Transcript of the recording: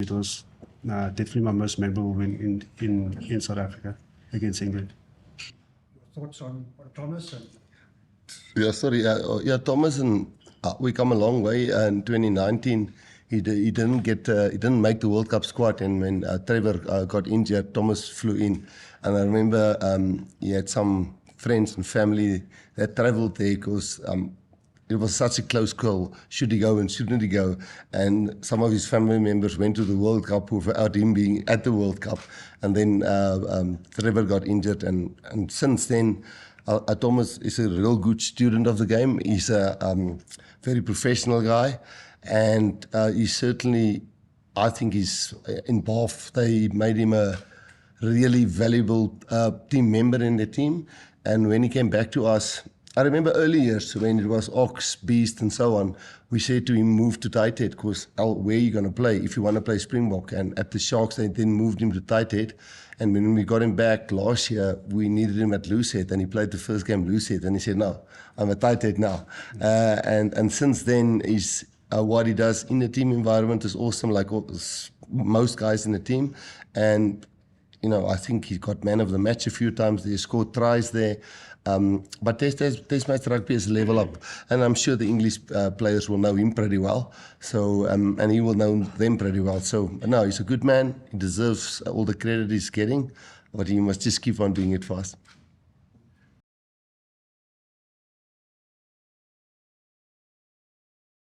it was definitely my most memorable win in South Africa against England. Thoughts on Thomas? Yeah, Thomas, and we come a long way. In 2019, he didn't make the World Cup squad, and when Trevor got injured, Thomas flew in, and I remember he had some friends and family that travelled there because it was such a close call. Should he go and shouldn't he go? And some of his family members went to the World Cup without him being at the World Cup. And then Trevor got injured. And since then, Thomas is a real good student of the game. He's a very professional guy. And he certainly, I think he's in Bath, they made him a really valuable team member in the team. And when he came back to us, I remember early years when it was Ox, Beast and so on, we said to him, move to tight head because where are you going to play if you want to play Springbok? And at the Sharks, they then moved him to tight head. And when we got him back last year, we needed him at loose head and he played the first game loose head. And he said, no, I'm a tight head now. And since then, what he does in the team environment is awesome, like most guys in the team. And you know, I think he got man of the match a few times. They scored tries there. But Test match rugby is a level up. And I'm sure the English players will know him pretty well. So, and he will know them pretty well. So, no, he's a good man. He deserves all the credit he's getting. But he must just keep on doing it fast.